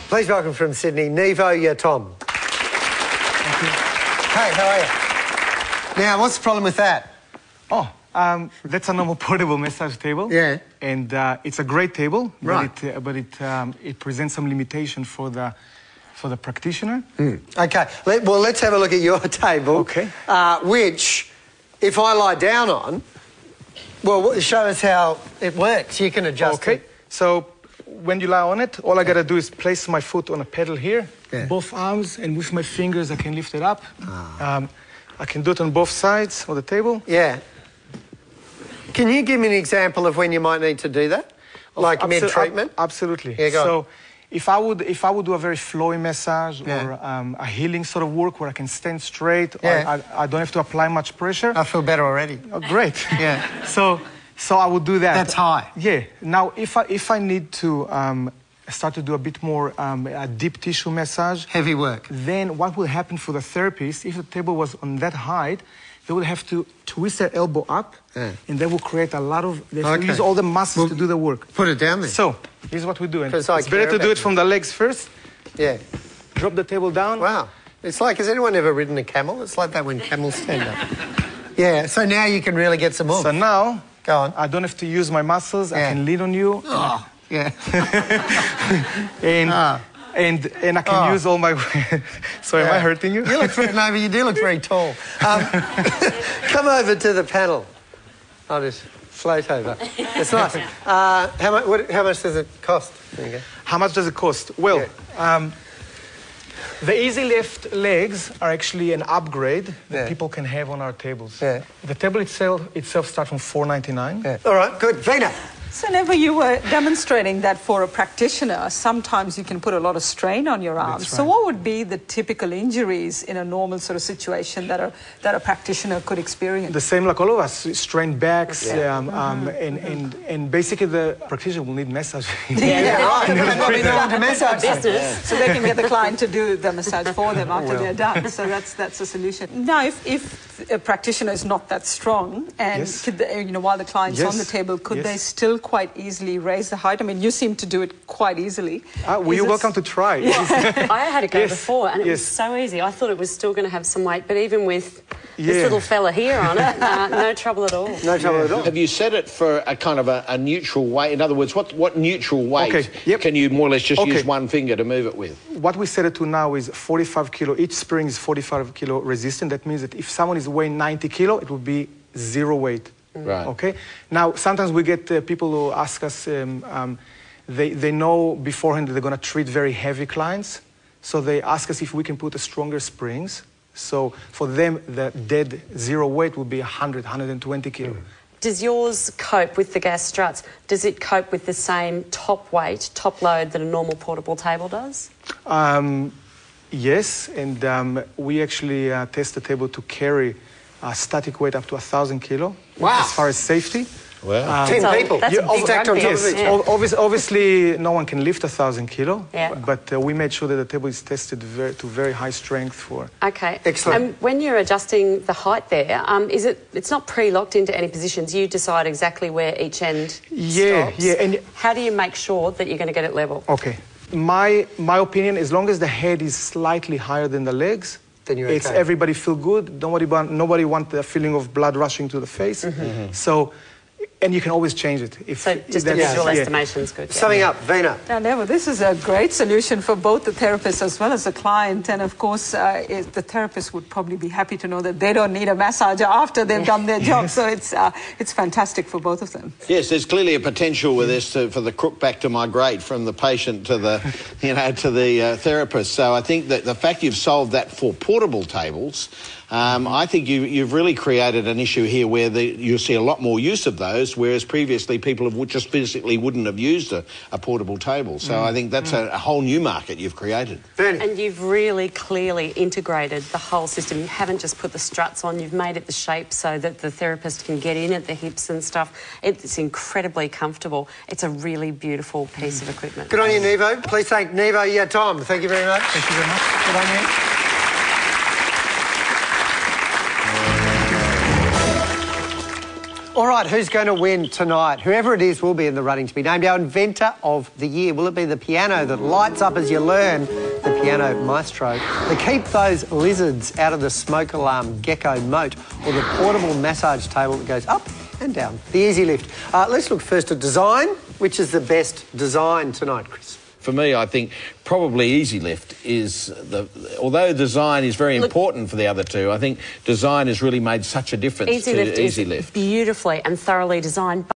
Please welcome from Sydney, Nevo Yatom. Thank you. Hey, how are you? Now, what's the problem with that? Oh, that's a normal portable massage table. Yeah. And it's a great table, right. but it presents some limitation for the practitioner. Okay. Well, let's have a look at your table. Okay. Which, if I lie down on, well, show us how it works. You can adjust it. Okay. So when you lie on it, all I gotta do is place my foot on a pedal here, both arms, and with my fingers I can lift it up. I can do it on both sides of the table. Yeah. Can you give me an example of when you might need to do that? Like mid-treatment? Absolutely. Yeah, go on. So if I would do a very flowy massage or a healing sort of work where I can stand straight, I don't have to apply much pressure. I feel better already. Oh, great. Yeah. So I would do that. That's high. Yeah. Now, if I need to start to do a bit more a deep tissue massage, heavy work, then what will happen for the therapist, if the table was on that height, they will have to twist their elbow up, and that will create a lot of... They have to use all the muscles to do the work. Put it down there. So, here's what we do. And it's better to do it from the legs first. Yeah. Drop the table down. Wow. It's like, has anyone ever ridden a camel? It's like that when camels stand up. Yeah, so now you can really get some oomph. So now, go on. I don't have to use my muscles. I can lean on you. Oh, yeah. And I can use all my... So am I hurting you? You look very, no, but you do look very tall. Come over to the panel. I'll just float over. It's nice. How much does it cost? There you go. How much does it cost? Well, the easy lift legs are actually an upgrade that people can have on our tables. Yeah. The table itself starts from $4.99. Yeah. All right, good. Vina. So, Nevo, you were demonstrating that for a practitioner, sometimes you can put a lot of strain on your arms. Right. So what would be the typical injuries in a normal sort of situation that a practitioner could experience? The same like all of us, strained backs, and basically the practitioner will need massage. So they can get the client to do the massage for them after they're done. So that's the solution. Now, if a practitioner is not that strong, and could they, while the client's on the table, could they still quite easily raise the height? I mean, you seem to do it quite easily. Well, you're welcome to try. I had a go before, and it was so easy. I thought it was still going to have some weight, but even with this little fella here on it, no trouble at all. No trouble at all. Have you set it for a kind of a neutral weight? In other words, what neutral weight can you more or less just use one finger to move it with? What we set it to now is 45 kilo. Each spring is 45 kilo resistant. That means that if someone is weighing 90 kilo, it would be zero weight. Right. Okay. Now, sometimes we get people who ask us, they know beforehand that they're going to treat very heavy clients, so they ask us if we can put stronger springs. So for them, the dead zero weight would be 100, 120 kilo. Does yours cope with the gas struts? Does it cope with the same top weight, top load that a normal portable table does? Yes, and we actually test the table to carry static weight up to 1,000 kilo. Wow. As far as safety. Wow. 10 people. That's a big stacked on top of it. Obviously, no one can lift 1,000 kilo. Yeah. But we made sure that the table is tested to very high strength for. Okay. Excellent. When you're adjusting the height there, it's not pre-locked into any positions. You decide exactly where each end stops. Yeah. And how do you make sure that you're going to get it level? Okay. My opinion, as long as the head is slightly higher than the legs, it's everybody feel good. Nobody want the feeling of blood rushing to the face. So, and you can always change it. So just the visual estimation is good. Summing up, Vina. Now, Nevo, this is a great solution for both the therapist as well as the client. And of course, the therapist would probably be happy to know that they don't need a massager after they've done their job. So it's fantastic for both of them. Yes, there's clearly a potential with this for the crook back to migrate from the patient to the, to the therapist. So I think that the fact you've solved that for portable tables, I think you've really created an issue here where you'll see a lot more use of those, whereas previously people just physically wouldn't have used a portable table. So I think that's a whole new market you've created. And you've really clearly integrated the whole system. You haven't just put the struts on, you've made it the shape so that the therapist can get in at the hips and stuff. It's incredibly comfortable. It's a really beautiful piece of equipment. Good on you, Nevo. Please thank Nevo Yatom. Thank you very much. Thank you very much. Good on you. All right, who's going to win tonight? Whoever it is will be in the running to be named our Inventor of the Year. Will it be the piano that lights up as you learn, the piano maestro, the keep those lizards out of the smoke alarm gecko moat, or the portable massage table that goes up and down, the easy lift? Let's look first at design. Which is the best design tonight, Chris? For me, I think probably Easy Lift is although design is very important for the other two, I think design has really made such a difference to Easy Lift. Beautifully and thoroughly designed.